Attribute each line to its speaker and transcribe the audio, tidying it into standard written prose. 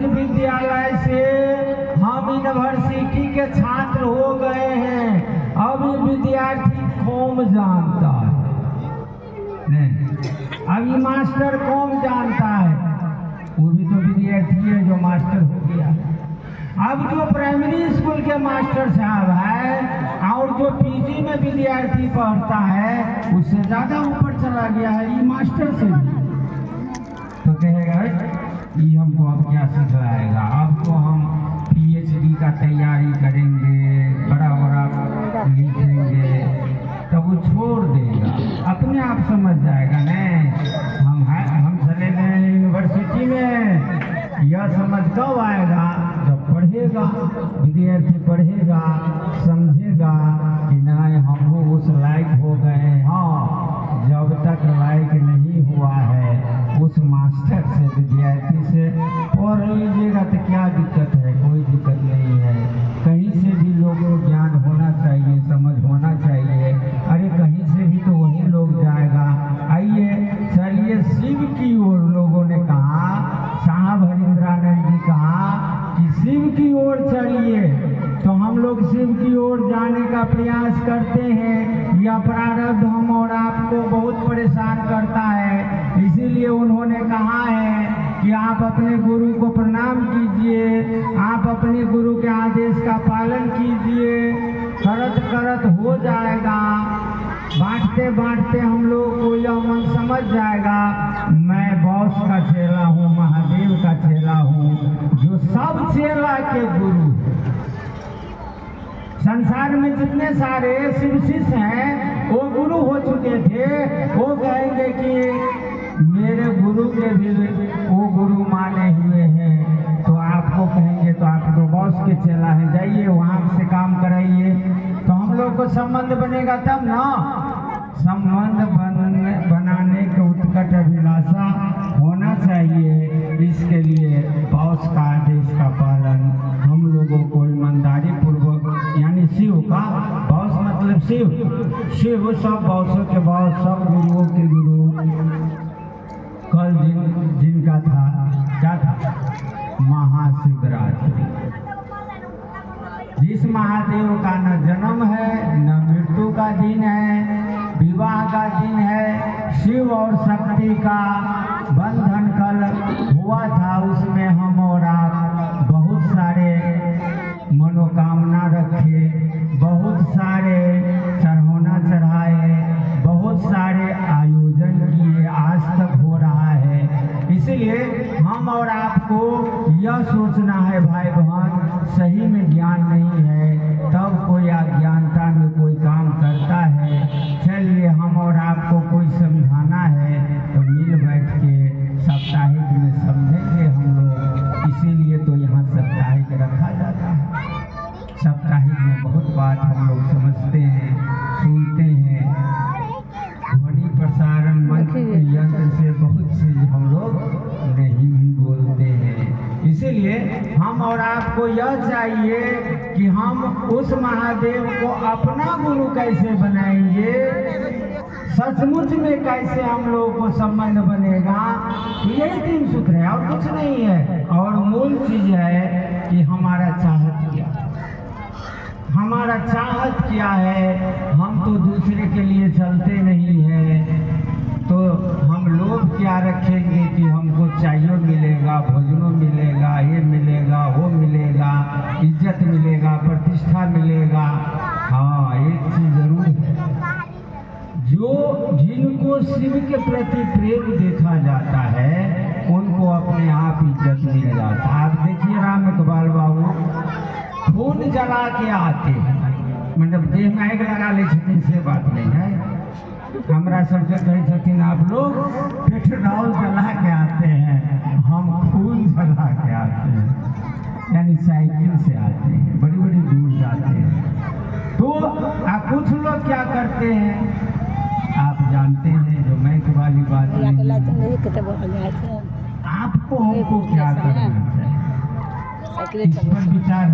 Speaker 1: प्राचीन विद्यालय से हम यूनिवर्सिटी के छात्र हो गए हैं। अब ये विद्यार्थी कौन जानता है नहीं, अब ये मास्टर कौन जानता है, वो भी तो विद्यार्थी है जो मास्टर हो गया। अब जो प्राइमरी स्कूल के मास्टर साहब है और जो पीजी में विद्यार्थी पढ़ता है उससे ज्यादा ऊपर चला गया है ये मास्टर से भी। तो कहेगा ये हमको अब क्या सिखाएगा, अब तो हम पीएचडी का तैयारी करेंगे, बड़ा बड़ा लिखेंगे, तब वो छोड़ देगा, अपने आप समझ जाएगा नहीं हम चले गए यूनिवर्सिटी में। यह समझ कब आएगा, जब पढ़ेगा, विद्यार्थी पढ़ेगा, समझेगा कि नहीं हमको उस लायक हो गए। हाँ, जब तक लायक नहीं हुआ है उस मास्टर से विद्यार्थी से पढ़ लीजिएगा तो क्या दिक्कत है, कोई दिक्कत नहीं है। कहीं से भी लोगों को ज्ञान होना चाहिए, समझ होना चाहिए। अरे कहीं से भी तो वही लोग जाएगा। आइए चलिए शिव की ओर लोगों ने कहा, साहब हरिंद्रानंद जी कहा कि शिव की ओर चलिए, तो हम लोग शिव की ओर जाने का प्रयास करते हैं। यह प्रारब्ध हम और आपको बहुत परेशान करता है, इसीलिए उन्होंने कहा है कि आप अपने गुरु को प्रणाम कीजिए, आप अपने गुरु के आदेश का पालन कीजिए, करत करत हो जाएगा। बांटते बांटते हम लोग को यह मन समझ जाएगा मैं बॉस का चेला हूँ, महादेव का चेला हूँ, जो सब चेला के गुरु। संसार में जितने सारे शिव शिष्य हैं वो गुरु हो चुके थे, वो कहेंगे कि मेरे गुरु के भी वो गुरु माने हुए हैं, तो आपको कहेंगे तो आप तो बॉस के चेला हैं, जाइए वहाँ से काम कराइए। तो हम लोग को संबंध बनेगा तब ना, संबंध बनाने के उत्कट अभिलाषा होना चाहिए। इसके लिए बॉस का आदेश का पालन हम लोगों को ईमानदारी पूर्वक, यानी शिव का बॉस मतलब शिव सब बॉसों के बॉस, सब गुरुओं के गुरु। कल जिनका था क्या था, महाशिवरात्रि, जिस महादेव का न जन्म है न मृत्यु का दिन है, विवाह का दिन है। शिव और शक्ति का बंधन कल हुआ था, उसमें हम और आप बहुत सारे मनोकामना रखे, बहुत सारे चढ़ौना चढ़ाए, बहुत सारे आयोजन किए, आज तक हो रहा है। इसलिए हम और आपको यह सोचना है भाई बहन, सही में ज्ञान नहीं है तब कोई अज्ञानता में कोई काम करता है। चलिए हम और आपको कोई समझाना है तो मिल बैठ के साप्ताहिक में समझेंगे हम लोग, इसीलिए तो यहाँ साप्ताहिक रखा जाता है। साप्ताहिक में बहुत बात हम लोग समझते हैं, सुनते हैं, ध्वनि प्रसारण मंत्र यंत्र से बहुत चीज हम लोग नहीं भी बोलते हैं। इसीलिए हम और आपको यह चाहिए कि हम उस महादेव को अपना गुरु कैसे बनाएंगे, सचमुच में कैसे हम लोगों को संबंध बनेगा, यही तीन सूत्र है और कुछ नहीं है। और मूल चीज है कि हमारा चाहत क्या, हमारा चाहत क्या है। हम तो दूसरे के लिए चलते नहीं हैं, तो हम लोग क्या रखेंगे कि हमको चाहिए मिलेगा, भोजनों मिलेगा, ये मिलेगा, वो मिलेगा, इज्जत मिलेगा, प्रतिष्ठा मिलेगा। हाँ, एक चीज जरूर है, जो जिनको शिव के प्रति प्रेम देखा जाता है उनको अपने आप इज्जत मिल जाता है। आप देखिए राम इकबाल बाबू खून जला के आते हैं, मतलब देह में आग लगा ले, से बात नहीं है। हमरा सबसे कहे छथिन आप लोग पेट्रोल जला के आते हैं, हम खून जला के आते हैं, यानी साइकिल से आते हैं, बड़ी बड़ी दूर जाते हैं। तो कुछ लोग क्या करते हैं आप जानते हैं, जो मैं वाली बात नहीं, आपको हमको क्या करना चाहिए, इस पर विचार